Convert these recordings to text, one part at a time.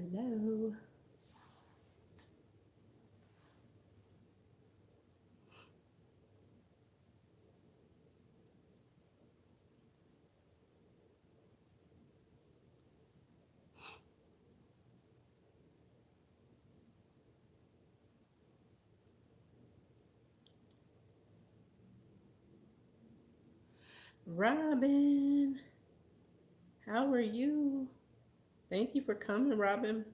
Hello. Robin, how are you? Thank you for coming, Robin.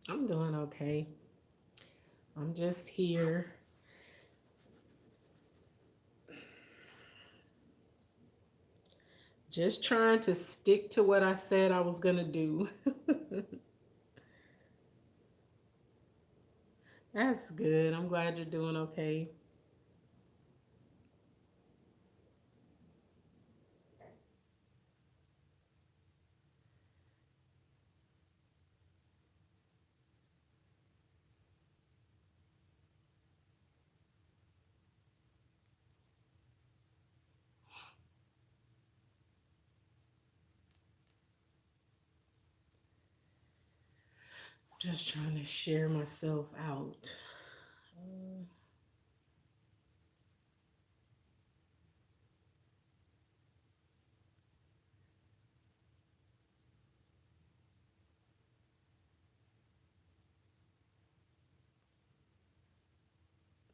I'm doing okay. I'm just here, just trying to stick to what I said I was going to do. That's good. I'm glad you're doing okay. Just trying to share myself out. Uh,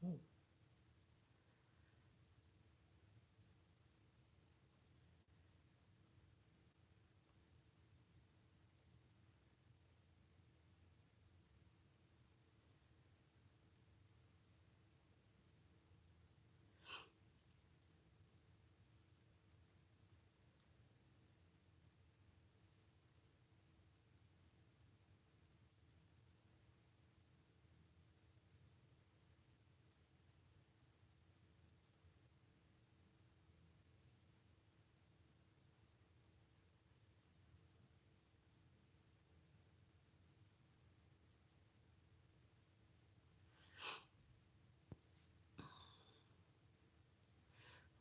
oh,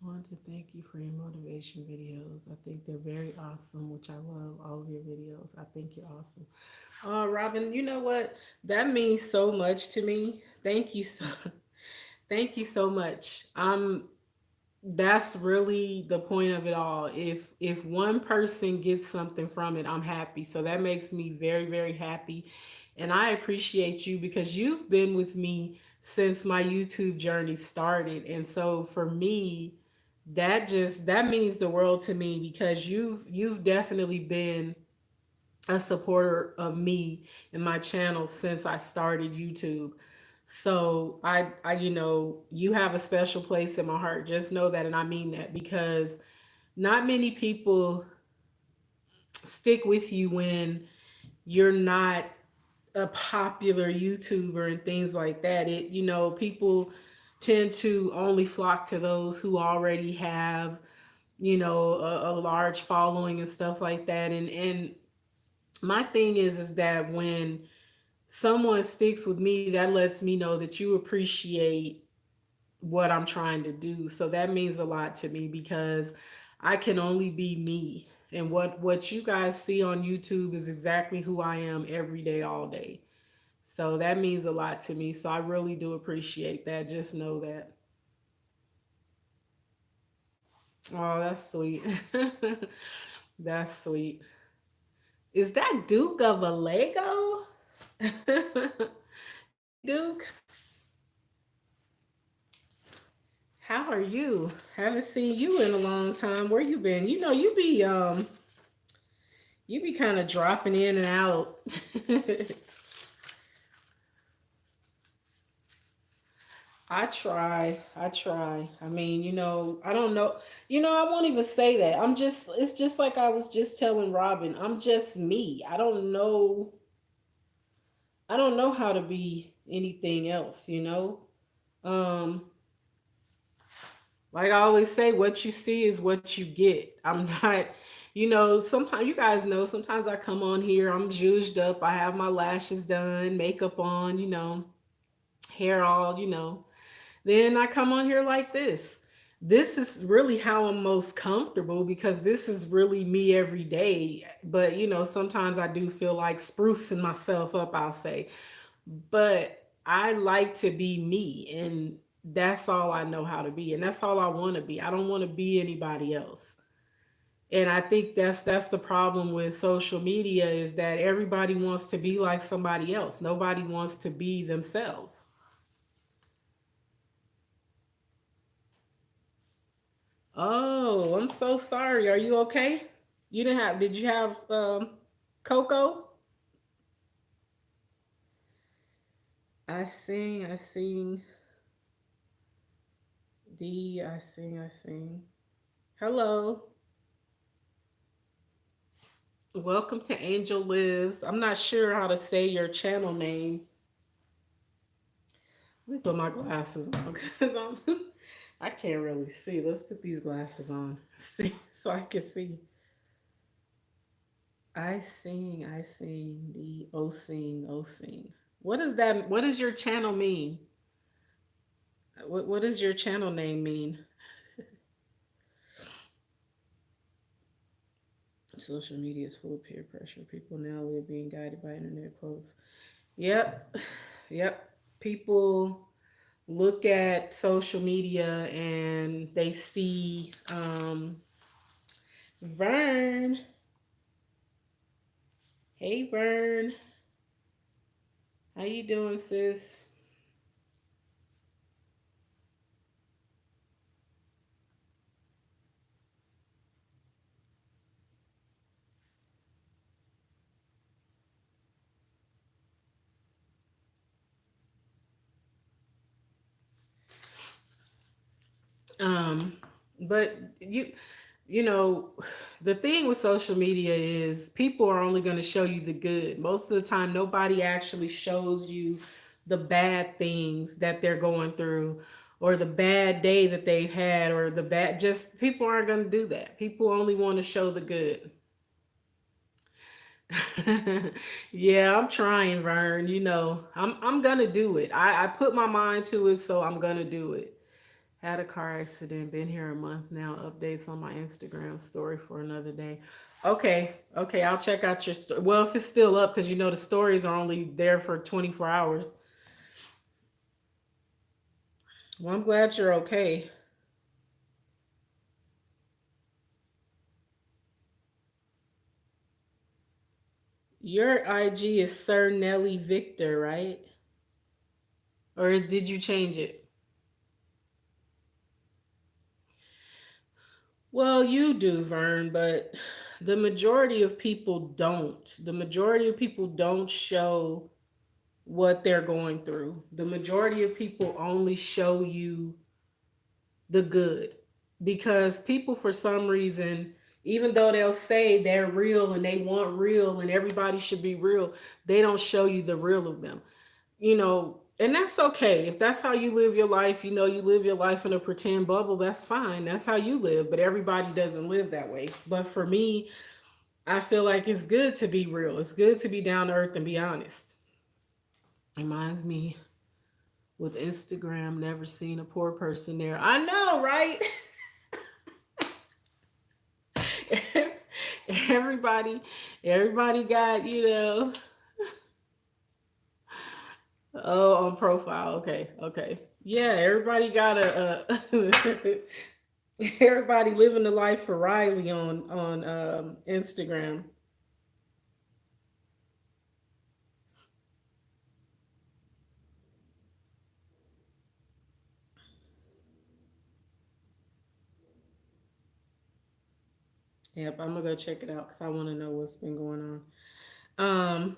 I want to thank you for your motivation videos. I think they're very awesome, which I love all of your videos. I think you're awesome. Robin, you know what? That means so much to me. Thank you so thank you so much. That's really the point of it all. If one person gets something from it, I'm happy. So that makes me very, very happy. And I appreciate you because you've been with me since my YouTube journey started. And so for me, that means the world to me because you've definitely been a supporter of me and my channel since I started YouTube. So I you have a special place in my heart. Just know that, and I mean that because not many people stick with you when you're not a popular YouTuber and things like that. People tend to only flock to those who already have, a large following and stuff like that. And my thing is that when someone sticks with me, that lets me know that you appreciate what I'm trying to do. So that means a lot to me because I can only be me. And what you guys see on YouTube is exactly who I am every day, all day. So that means a lot to me. So I really do appreciate that. Just know that. Oh, that's sweet. That's sweet. Is that Duke of a Lego? Duke, how are you? Haven't seen you in a long time. Where you been? You be kind of dropping in and out. I try. I try. I mean, I don't know. I won't even say that. It's just like I was just telling Robin. I'm just me. I don't know how to be anything else. Um, Like I always say, what you see is what you get. I'm not, sometimes you guys know, sometimes I come on here, I'm judged up, I have my lashes done, makeup on, hair all, Then I come on here like this. This is really how I'm most comfortable because this is really me every day. But, sometimes I do feel like sprucing myself up, I'll say. But I like to be me, and that's all I know how to be. And that's all I want to be. I don't want to be anybody else. And I think that's the problem with social media is that everybody wants to be like somebody else. Nobody wants to be themselves. Oh, I'm so sorry. Are you okay? Did you have cocoa? I sing I sing. Hello. Welcome to Angel Lives. I'm not sure how to say your channel name. Let me put my glasses on because I can't really see. Let's put these glasses on. See so I can see. I sing, the O sing, O sing. What does that what does your channel mean? What does your channel name mean? Social media is full of peer pressure. People now live being guided by internet posts. Yep. Yep. People look at social media and they see Vern. Hey Vern. How you doing, sis? Um, but you know, the thing with social media is people are only going to show you the good. Most of the time, nobody actually shows you the bad things that they're going through or the bad day that they've had or the bad, just people aren't going to do that. People only want to show the good. Yeah, I'm trying, Vern. I'm gonna do it. I put my mind to it, so I'm gonna do it. Had a car accident, been here a month now. Updates on my Instagram story for another day. Okay, okay, I'll check out your story. Well, if it's still up, because the stories are only there for 24 hours. Well, I'm glad you're okay. Your IG is Sir Nelly Victor, right? Or did you change it? Well, you do, Vern, but the majority of people don't. The majority of people don't show what they're going through. The majority of people only show you the good because people, for some reason, even though they'll say they're real and they want real and everybody should be real, they don't show you the real of them. And that's okay. If that's how you live your life, you live your life in a pretend bubble, that's fine. That's how you live, but everybody doesn't live that way. But for me, I feel like it's good to be real. It's good to be down to earth and be honest. Reminds me with Instagram, never seen a poor person there. I know, right? everybody, everybody got, oh, on profile. Okay, okay. Yeah, everybody got everybody living the life for Riley on Instagram. Yep, I'm gonna go check it out because I want to know what's been going on.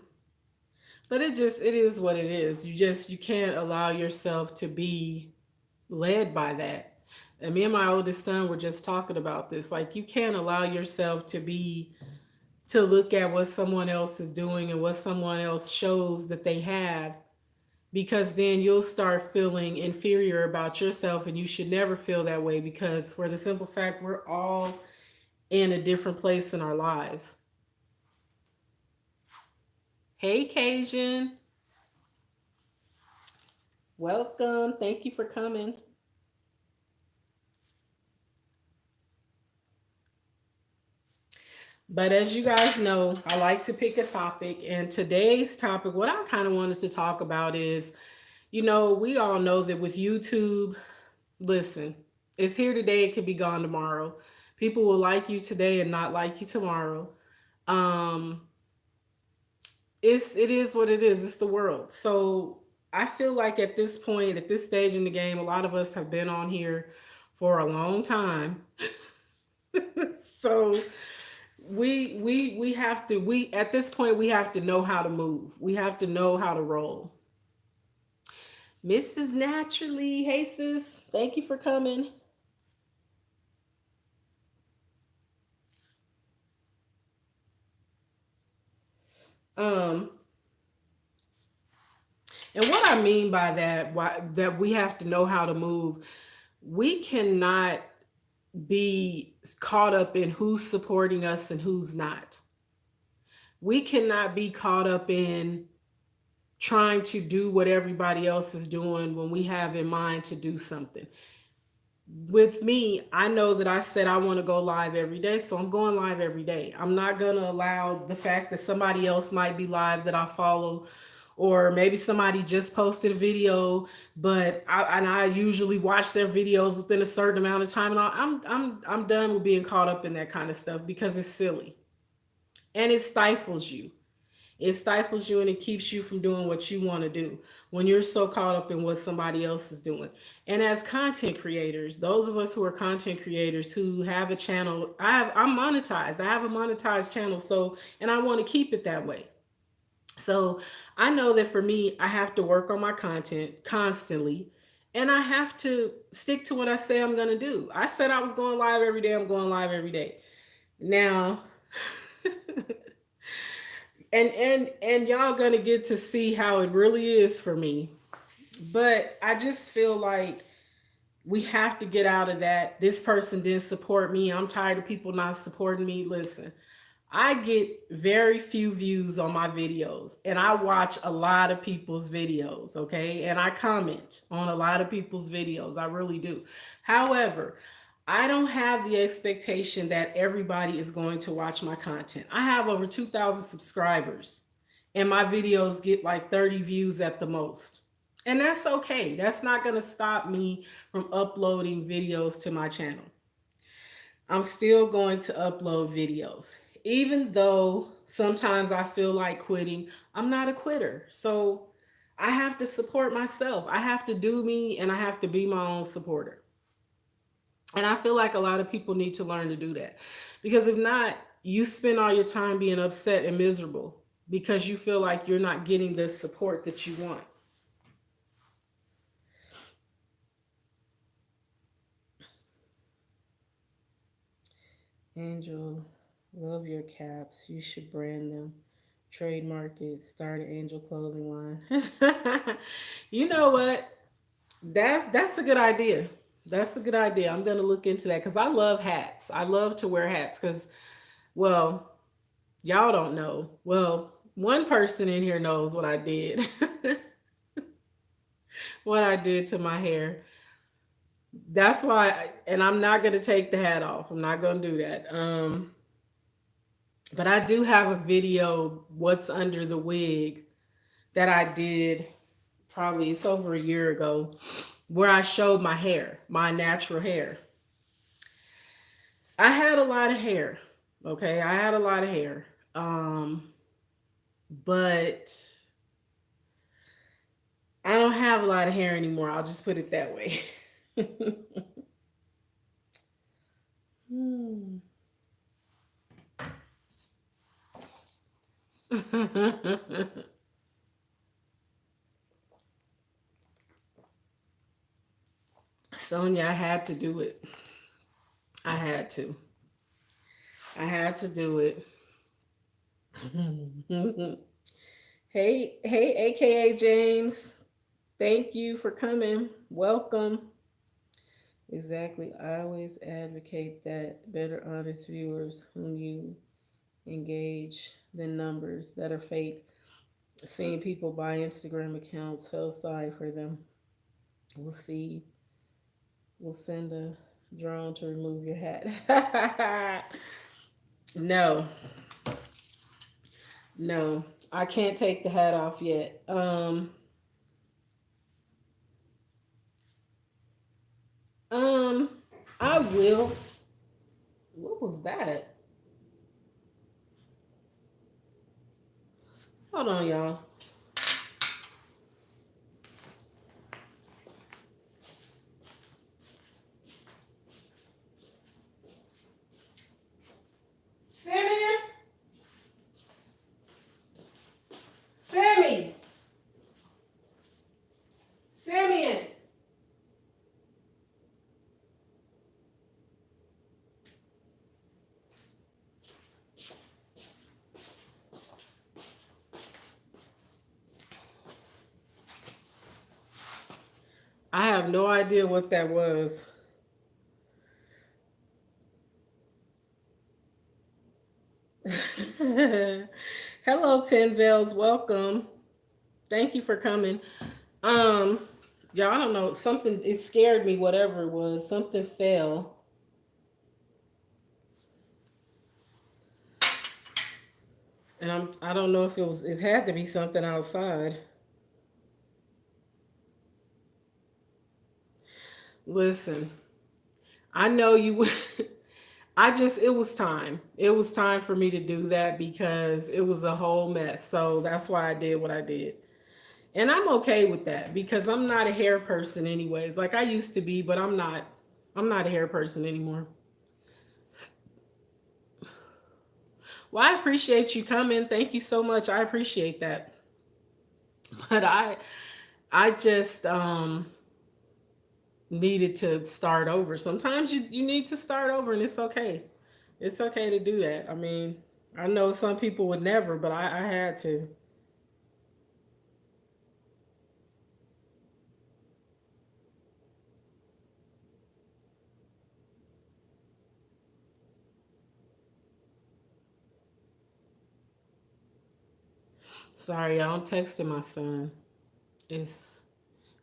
But it is what it is. You can't allow yourself to be led by that. And me and my oldest son were just talking about this. Like you can't allow yourself to look at what someone else is doing and what someone else shows that they have because then you'll start feeling inferior about yourself, and you should never feel that way, because for the simple fact we're all in a different place in our lives. Hey Cajun, welcome. Thank you for coming. But as you guys know, I like to pick a topic, and today's topic, what I kind of wanted to talk about is, we all know that with YouTube, listen, it's here today, it could be gone tomorrow. People will like you today and not like you tomorrow. Um, it is what it is. It's the world. So I feel like at this point, at this stage in the game, a lot of us have been on here for a long time. So we have to we at this point we have to know how to move. We have to know how to roll. Mrs. Naturally, hey sis, thank you for coming. Um, and what I mean by that, why that we have to know how to move, we cannot be caught up in who's supporting us and who's not. We cannot be caught up in trying to do what everybody else is doing when we have in mind to do something. With me, I know that I said I want to go live every day, so I'm going live every day. I'm not going to allow the fact that somebody else might be live that I follow, or maybe somebody just posted a video, but I usually watch their videos within a certain amount of time, and I'm done with being caught up in that kind of stuff, because it's silly and it stifles you. It stifles you and it keeps you from doing what you want to do when you're so caught up in what somebody else is doing. And as content creators, those of us who are content creators who have a channel, I'm monetized. I have a monetized channel, so and I want to keep it that way. So I know that for me, I have to work on my content constantly, and I have to stick to what I say I'm going to do. I said I was going live every day. I'm going live every day. Now, and y'all gonna get to see how it really is for me. But I just feel like we have to get out of that. This person didn't support me. I'm tired of people not supporting me. Listen, I get very few views on my videos, and I watch a lot of people's videos, okay? And I comment on a lot of people's videos. I really do. However, I don't have the expectation that everybody is going to watch my content. I have over 2,000 subscribers, and my videos get like 30 views at the most. And that's okay. That's not going to stop me from uploading videos to my channel. I'm still going to upload videos. Even though sometimes I feel like quitting, I'm not a quitter. So I have to support myself. I have to do me, and I have to be my own supporter. And I feel like a lot of people need to learn to do that. Because if not, you spend all your time being upset and miserable because you feel like you're not getting the support that you want. Angel, love your caps. You should brand them. Trademark it. Start an Angel clothing line. You know what? That's a good idea. That's a good idea. I'm gonna look into that because I love hats. I love to wear hats because, well, y'all don't know. Well, one person in here knows what I did. What I did to my hair. That's why, and I'm not gonna take the hat off. I'm not gonna do that. But I do have a video, what's under the wig, that I did probably it's over a year ago, where I showed my hair, my natural hair. I had a lot of hair. Okay, I had a lot of hair. Um, but I don't have a lot of hair anymore. I'll just put it that way. Hmm. Sonia, I had to do it. I had to. I had to do it. Hey, AKA James. Thank you for coming. Welcome. Exactly. I always advocate that better, honest viewers whom you engage than numbers that are fake. Seeing people buy Instagram accounts, feel sorry for them. We'll see. We'll send a drone to remove your hat. No, no, I can't take the hat off yet. Um, I will. What was that? Hold on, y'all. Simeon, Sammy, Simeon. I have no idea what that was. Hello, Ten Veils. Welcome. Thank you for coming. Um, y'all, I don't know. Something it scared me. Whatever it was, something fell, and I don't know if it was. It had to be something outside. Listen, I know you. I just it was time. It was time for me to do that because it was a whole mess. So that's why I did what I did. And I'm okay with that because I'm not a hair person anyways. Like I used to be, but I'm not. I'm not a hair person anymore. Well, I appreciate you coming. Thank you so much. I appreciate that. But I just needed to start over. Sometimes you need to start over and it's okay. It's okay to do that. I mean, I know some people would never, but I had to. Sorry, y'all. I'm texting my son. It's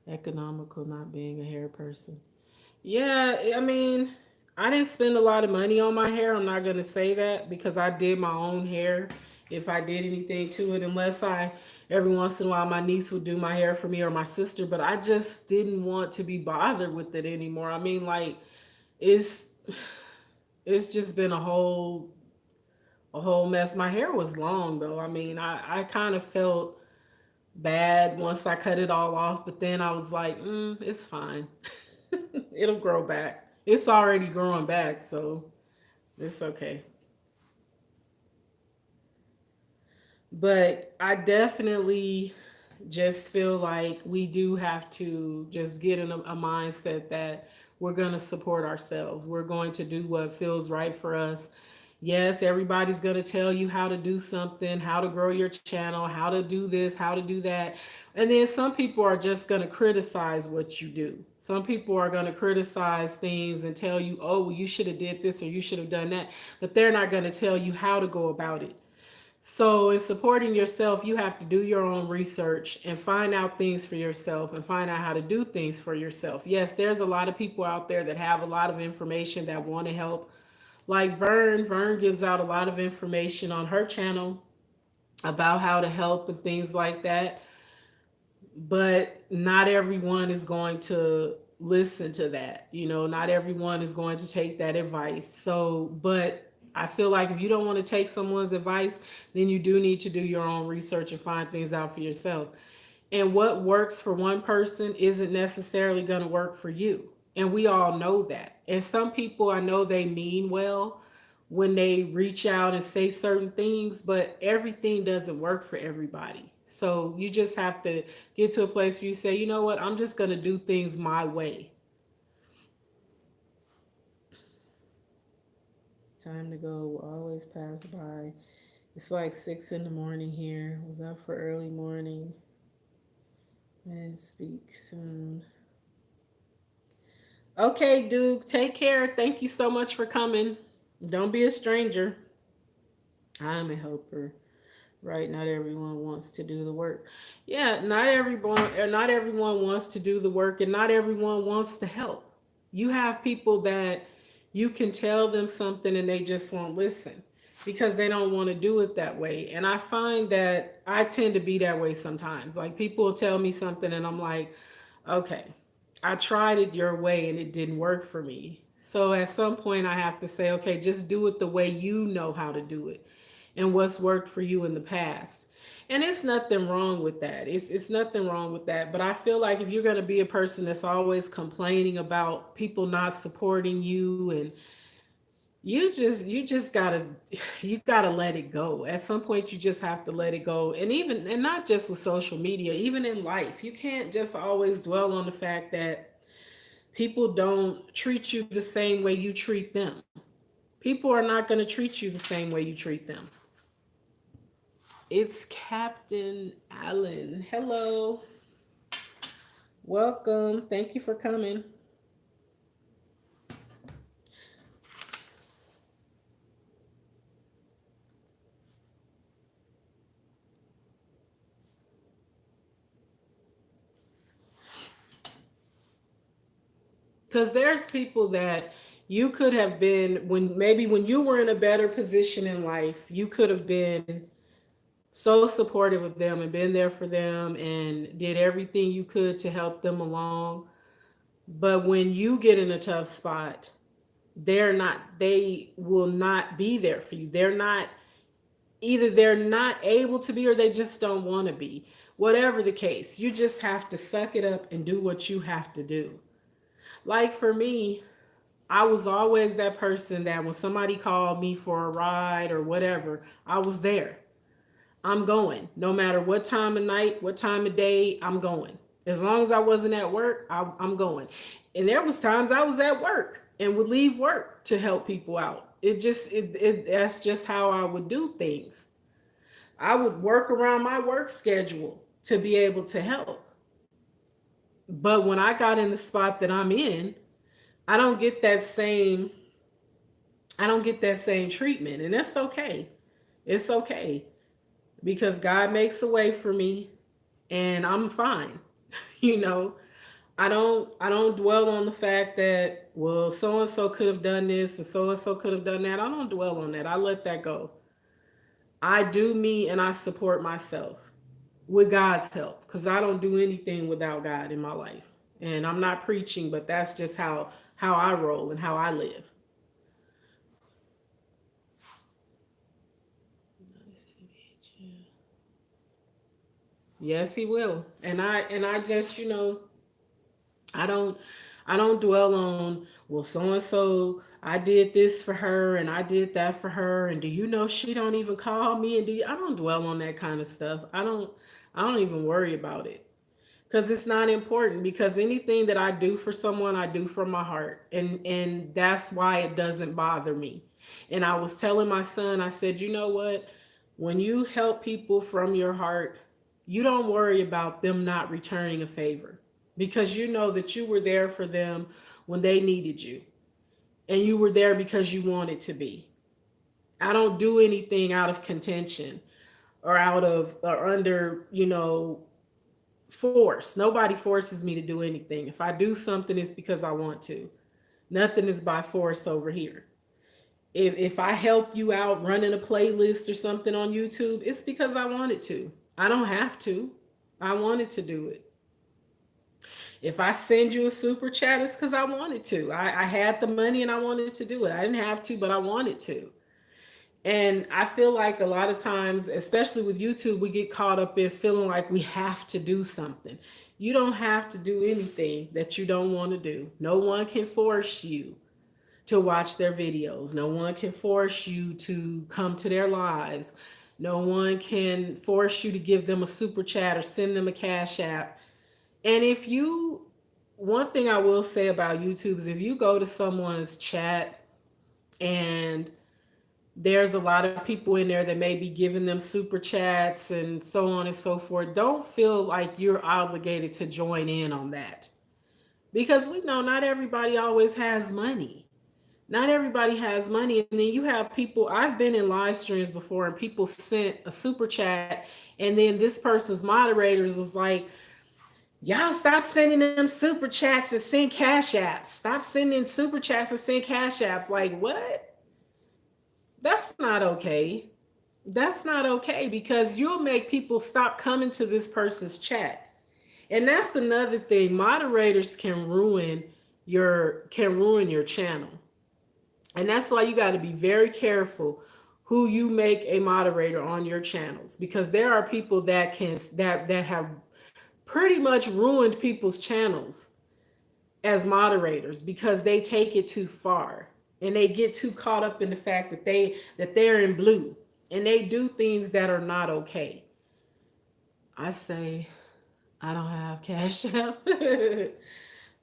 economical not being a hair person. Yeah, I mean, I didn't spend a lot of money on my hair. I'm not going to say that because I did my own hair. If I did anything to it, unless I every once in a while my niece would do my hair for me or my sister, but I just didn't want to be bothered with it anymore. I mean, like it's it's just been a whole mess. My hair was long though. I mean, I kind of felt bad once I cut it all off, but then I was like, it's fine. It'll grow back. It's already growing back, so it's okay. But I definitely just feel like we do have to just get in a mindset that we're going to support ourselves. We're going to do what feels right for us. Yes, everybody's going to tell you how to do something, how to grow your channel, how to do this, how to do that. And then some people are just going to criticize what you do. Some people are going to criticize things and tell you, "Oh, well, you should have did this or you should have done that." But they're not going to tell you how to go about it. So, in supporting yourself, you have to do your own research and find out things for yourself and find out how to do things for yourself. Yes, there's a lot of people out there that have a lot of information that want to help. Like Vern, Vern gives out a lot of information on her channel about how to help and things like that. But not everyone is going to listen to that. Not everyone is going to take that advice. So, but I feel like if you don't want to take someone's advice, then you do need to do your own research and find things out for yourself. And what works for one person isn't necessarily going to work for you. And we all know that. And some people, I know they mean well when they reach out and say certain things, but everything doesn't work for everybody. So you just have to get to a place where you say, you know what, I'm just going to do things my way. Time to go will always pass by. It's like 6 in the morning here. Was up for early morning. And speak soon. Okay, Duke, take care. Thank you so much for coming. Don't be a stranger. I'm a helper. Right, not everyone wants to do the work. Yeah, not everyone wants to do the work, and not everyone wants to help. You have people that you can tell them something and they just won't listen because they don't want to do it that way. And I find that I tend to be that way sometimes. Like, people will tell me something and I'm like, okay, I tried it your way and it didn't work for me. So at some point I have to say, okay, just do it the way you know how to do it and what's worked for you in the past. And it's nothing wrong with that. It's nothing wrong with that. But I feel like if you're going to be a person that's always complaining about people not supporting you, and you just got to let it go. At some point you just have to let it go. And not just with social media, even in life. You can't just always dwell on the fact that people don't treat you the same way you treat them. People are not going to treat you the same way you treat them. It's Captain Allen. Hello. Welcome. Thank you for coming. Because there's people that you could have been, when you were in a better position in life, you could have been so supportive of them and been there for them and did everything you could to help them along. But when you get in a tough spot, they will not be there for you. They're not able to be, or they just don't want to be. Whatever the case, you just have to suck it up and do what you have to do. Like for me, I was always that person that when somebody called me for a ride or whatever, I was there. I'm going. No matter what time of night, what time of day, I'm going. As long as I wasn't at work, I'm going. And there was times I was at work and would leave work to help people out. That's just how I would do things. I would work around my work schedule to be able to help. But when I got in the spot that I'm in, I don't get that same I don't get that same treatment, and that's okay. It's okay because God makes a way for me and I'm fine. you know, I don't dwell on the fact that, well, so and so could have done this and so could have done that. I don't dwell on that. I let that go. I do me and I support myself with God's help because I don't do anything without God in my life. And I'm not preaching, but that's just how I roll and how I live. Yes, he will. And I just, I don't I don't dwell on, well, so and so, I did this for her and I did that for her, and do you know she don't even call me, and I don't dwell on that kind of stuff. I don't even worry about it because it's not important, because anything that I do for someone, I do from my heart, and that's why it doesn't bother me. And I was telling my son, I said, you know what, when you help people from your heart, you don't worry about them not returning a favor, because you know that you were there for them when they needed you, and you were there because you wanted to be. I don't do anything out of contention or out of or under, force. Nobody forces me to do anything. If I do something, it's because I want to. Nothing is by force over here. If I help you out running a playlist or something on YouTube, it's because I wanted to. I don't have to. I wanted to do it. If I send you a super chat, it's because I wanted to. I had the money and I wanted to do it. I didn't have to, but I wanted to. And I feel like a lot of times, especially with YouTube, we get caught up in feeling like we have to do something. You don't have to do anything that you don't want to do. No one can force you to watch their videos. No one can force you to come to their lives. No one can force you to give them a super chat or send them a cash app. And one thing I will say about YouTube is if you go to someone's chat and There's a lot of people in there that may be giving them super chats and so on and so forth. Don't feel like you're obligated to join in on that, because we know not everybody always has money. Not everybody has money. And then you have people, I've been in live streams before and people sent a super chat, and then this person's moderators was like, y'all stop sending them super chats and send cash apps. Stop sending super chats and send cash apps. Like, what? That's not okay. That's not okay, because you'll make people stop coming to this person's chat. And that's another thing. Moderators can ruin your channel. And that's why you got to be very careful who you make a moderator on your channels, because there are people that have pretty much ruined people's channels as moderators because they take it too far and they get too caught up in the fact that they're in blue and they do things that are not okay. I say I don't have cash out.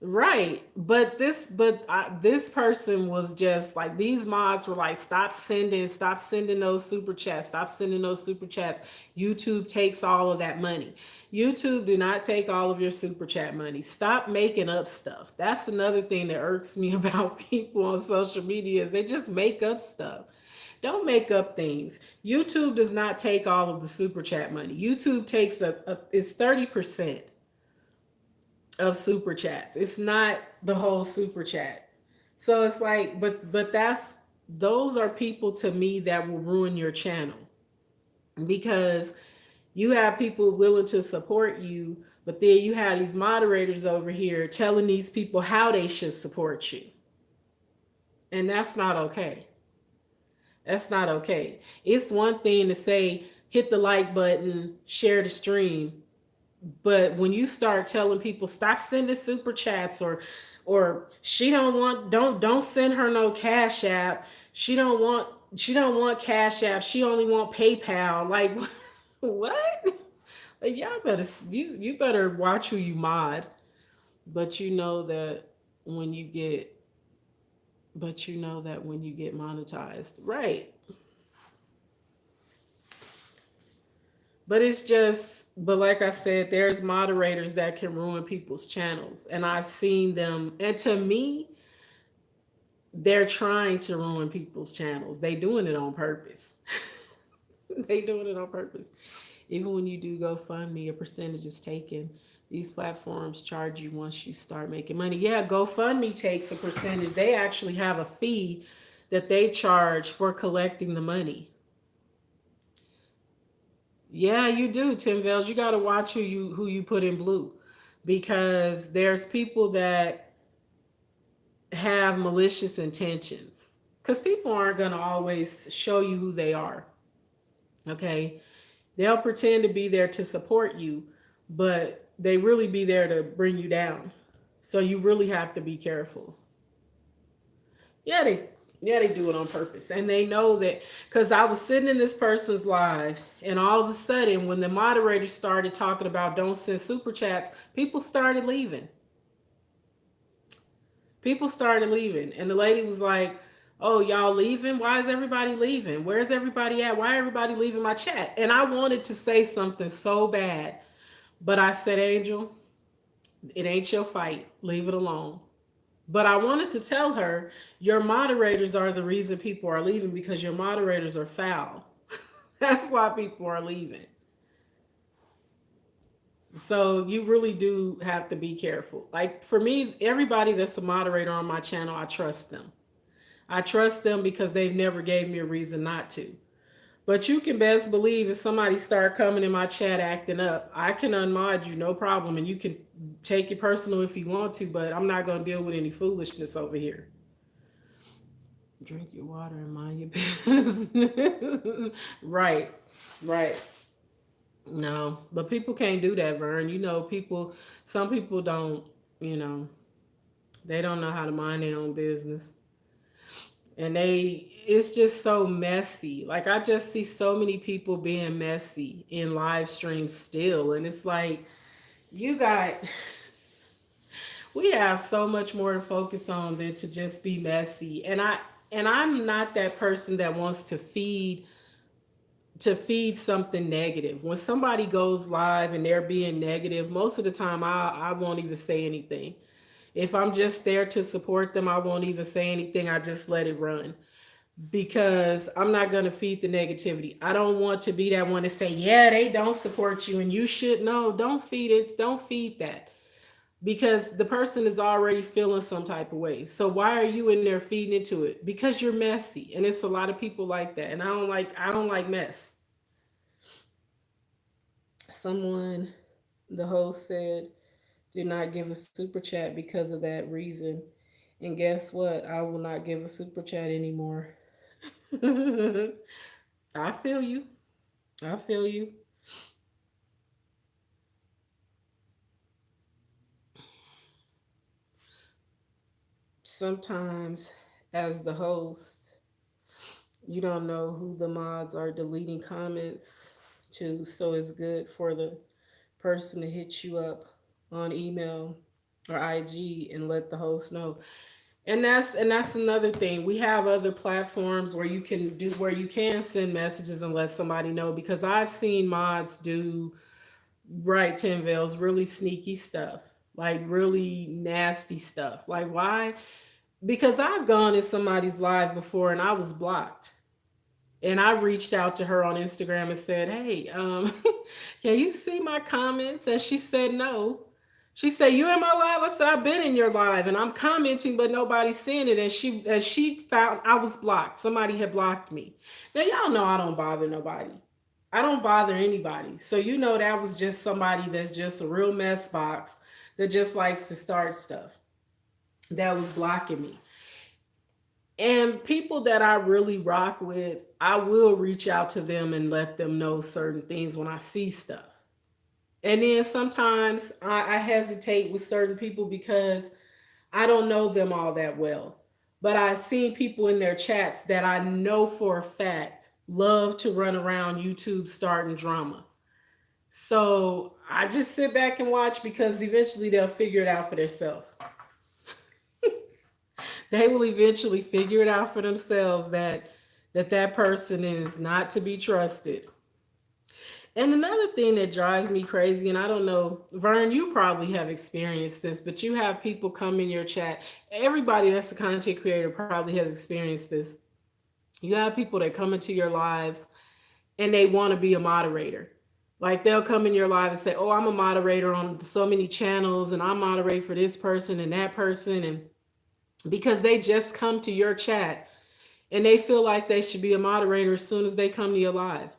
Right. This person was just like, these mods were like, stop sending those super chats, stop sending those super chats. YouTube takes all of that money. YouTube do not take all of your super chat money. Stop making up stuff. That's another thing that irks me about people on social media, is they just make up stuff. Don't make up things. YouTube does not take all of the super chat money. YouTube takes it's 30% of super chats. It's not the whole super chat. So it's like, but those are people to me that will ruin your channel, because you have people willing to support you, but then you have these moderators over here telling these people how they should support you. And that's not okay. That's not okay. It's one thing to say, hit the like button, share the stream, but when you start telling people stop sending super chats, or she don't send her no cash app, she don't want cash app, she only want PayPal, like what? Like, y'all better, you better watch who you mod. But you know that when you get when you get monetized, right? But like I said, there's moderators that can ruin people's channels. And I've seen them. And to me, they're trying to ruin people's channels. They doing it on purpose. They doing it on purpose. Even when you do GoFundMe, a percentage is taken. These platforms charge you once you start making money. Yeah, GoFundMe takes a percentage. They actually have a fee that they charge for collecting the money. Yeah, you do, Tim Vales. You got to watch who you put in blue, because there's people that have malicious intentions. Because people aren't going to always show you who they are. Okay, they'll pretend to be there to support you, but they really be there to bring you down. So you really have to be careful. Yeah, they do it on purpose, and they know that, because I was sitting in this person's live, and all of a sudden, when the moderator started talking about don't send super chats, people started leaving, and the lady was like, "Oh, y'all leaving? Why is everybody leaving? Where's everybody at? Why everybody leaving my chat?" And I wanted to say something so bad, but I said, "Angel, it ain't your fight. Leave it alone." But I wanted to tell her, your moderators are the reason people are leaving, because your moderators are foul. That's why people are leaving. So you really do have to be careful. Like for me, everybody that's a moderator on my channel, I trust them. I trust them because they've never gave me a reason not to. But you can best believe if somebody start coming in my chat acting up, I can unmod you, no problem, and you can take it personal if you want to, but I'm not going to deal with any foolishness over here. Drink your water and mind your business. Right, right. No, but people can't do that, Vern. Some people don't, you know, they don't know how to mind their own business. And it's just so messy. Like, I just see so many people being messy in live streams still. And it's like, you got, we have so much more to focus on than to just be messy. And And I'm not that person that wants to feed something negative. When somebody goes live and they're being negative, most of the time I won't even say anything. If I'm just there to support them, I won't even say anything. I just let it run because I'm not going to feed the negativity. I don't want to be that one to say, yeah, they don't support you and you should. No, don't feed it. Don't feed that because the person is already feeling some type of way. So why are you in there feeding into it? Because you're messy. And it's a lot of people like that. And I don't like mess. Someone, the host said, do not give a super chat because of that reason. And guess what? I will not give a super chat anymore. I feel you. I feel you. Sometimes, as the host, you don't know who the mods are deleting comments to, so it's good for the person to hit you up on email or IG and let the host know. And that's another thing. We have other platforms where you can send messages and let somebody know because I've seen mods do right 10 veils really sneaky stuff, like really nasty stuff. Like why? Because I've gone in somebody's live before and I was blocked. And I reached out to her on Instagram and said, "Hey, can you see my comments?" And she said, "No." She said, "You in my live?" I said, "I've been in your live and I'm commenting, but nobody's seeing it." And she found I was blocked. Somebody had blocked me. Now y'all know I don't bother nobody. I don't bother anybody. So you know that was just somebody that's just a real mess box that just likes to start stuff. That was blocking me. And people that I really rock with, I will reach out to them and let them know certain things when I see stuff. And then sometimes I hesitate with certain people because I don't know them all that well. But I've seen people in their chats that I know for a fact love to run around YouTube starting drama. So I just sit back and watch because eventually they'll figure it out for themselves. They will eventually figure it out for themselves that person is not to be trusted. And another thing that drives me crazy, and I don't know, Vern, you probably have experienced this, but you have people come in your chat. Everybody that's a content creator probably has experienced this. You have people that come into your lives and they want to be a moderator. Like they'll come in your live and say, "Oh, I'm a moderator on so many channels, and I moderate for this person and that person," and because they just come to your chat and they feel like they should be a moderator as soon as they come to your live.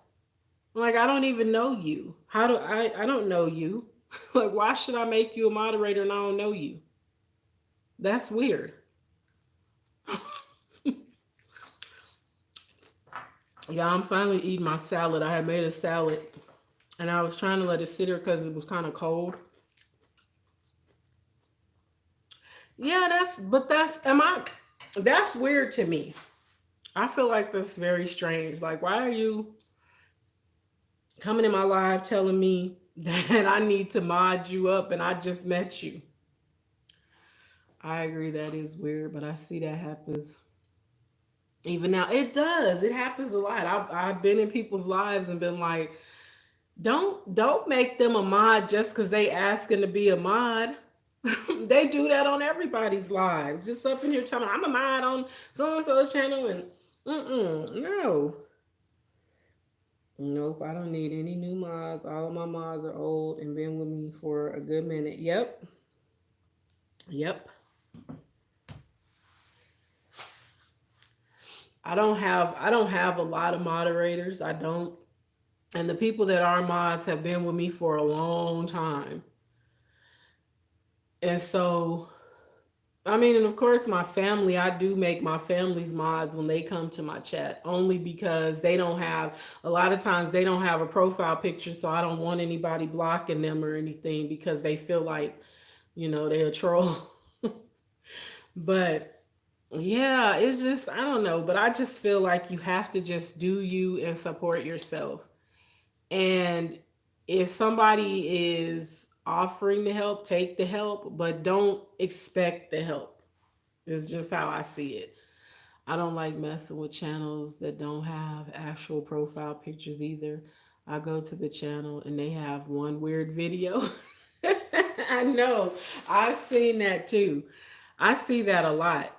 Like, I don't even know you. How do I don't know you. Like, why should I make you a moderator and I don't know you? That's weird. Yeah, I'm finally eating my salad. I had made a salad and I was trying to let it sit here because it was kind of cold. Yeah, that's weird to me. I feel like that's very strange. Like, why are you coming in my live telling me that I need to mod you up and I just met you? I agree that is weird, but I see that happens even now. It does. It happens a lot. I've been in people's lives and been like, don't make them a mod just because they asking to be a mod. They do that on everybody's lives. Just up in here telling I'm a mod on so and so's channel and no. Nope, I don't need any new mods. All of my mods are old and been with me for a good minute. Yep. Yep. I don't have a lot of moderators. I don't. And the people that are mods have been with me for a long time. And so I mean, and of course, my family, I do make my family's mods when they come to my chat, only because they don't have, a lot of times, they don't have a profile picture. So I don't want anybody blocking them or anything because they feel like, they're a troll. But yeah, it's just, I don't know. But I just feel like you have to just do you and support yourself. And if somebody is offering the help, take the help, but don't expect the help. It's just how I see it. I don't like messing with channels that don't have actual profile pictures either. I go to the channel and they have one weird video. I know. I've seen that too. I see that a lot.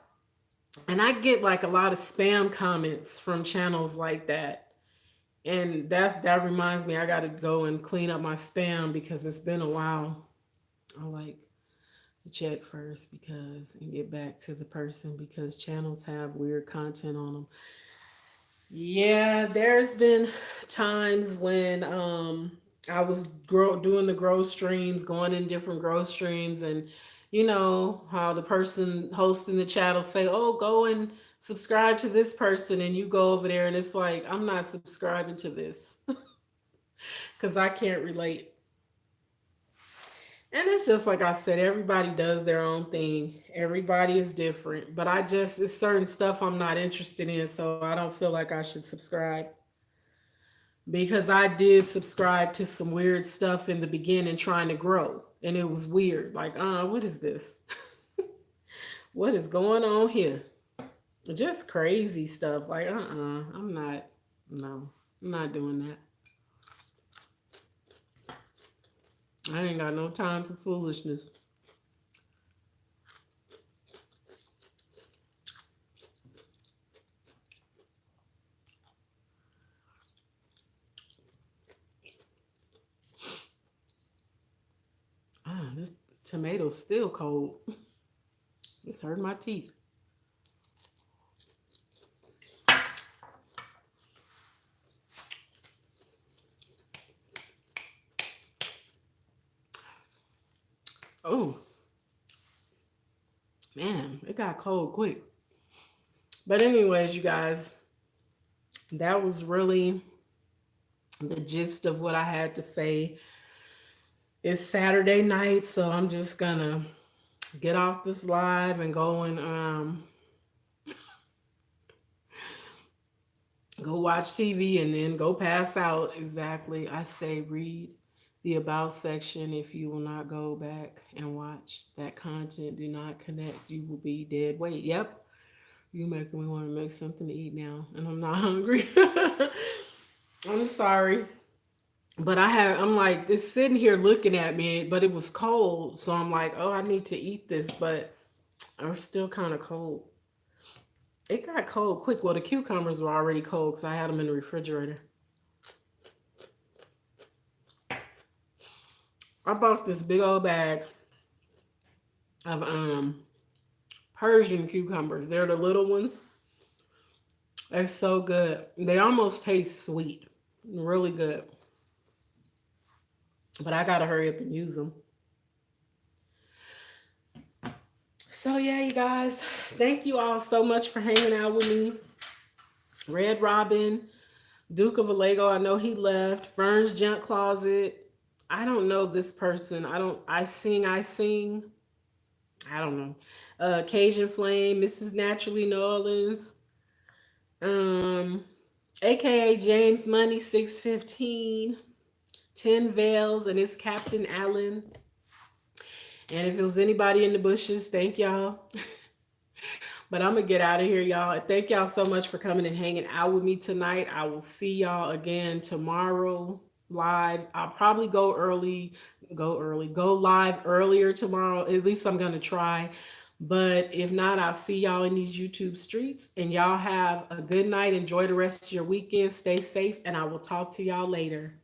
And I get like a lot of spam comments from channels like that. And that reminds me I got to go and clean up my spam because it's been a while. I like to check first because and get back to the person because channels have weird content on them. Yeah, there's been times when I was doing the grow streams, going in different grow streams, and you know how the person hosting the chat will say, "Oh, go and subscribe to this person," and you go over there, and it's like I'm not subscribing to this because I can't relate. And it's just like I said, everybody does their own thing. Everybody is different, but I just it's certain stuff I'm not interested in, so I don't feel like I should subscribe. Because I did subscribe to some weird stuff in the beginning trying to grow. And it was weird. Like, what is this? What is going on here? Just crazy stuff. Like, I'm not, no, I'm not doing that. I ain't got no time for foolishness. This tomato's still cold. It's hurting my teeth. Oh, man, it got cold quick. But, anyways, you guys, that was really the gist of what I had to say. It's Saturday night, so I'm just gonna get off this live and go and go watch TV and then go pass out. Exactly. I say read the about section if you will not go back and watch that content. Do not connect. You will be dead weight. Yep. You making me want to make something to eat now, and I'm not hungry. I'm sorry. But I'm like, it's sitting here looking at me, but it was cold. So I'm like, oh, I need to eat this, but I'm still kind of cold. It got cold quick. Well, the cucumbers were already cold because I had them in the refrigerator. I bought this big old bag of Persian cucumbers. They're the little ones. They're so good. They almost taste sweet. Really good. But I gotta hurry up and use them. So yeah, you guys, thank you all so much for hanging out with me. Red Robin, Duke of Alego, I know he left. Fern's Junk Closet. I don't know this person. I sing. I don't know. Cajun Flame, Mrs. Naturally New Orleans. Um, AKA James Money 615. 10 Veils, and it's Captain Allen. And if it was anybody in the bushes, thank y'all. But I'm going to get out of here, y'all. Thank y'all so much for coming and hanging out with me tonight. I will see y'all again tomorrow live. I'll probably go live earlier tomorrow. At least I'm going to try. But if not, I'll see y'all in these YouTube streets. And y'all have a good night. Enjoy the rest of your weekend. Stay safe. And I will talk to y'all later.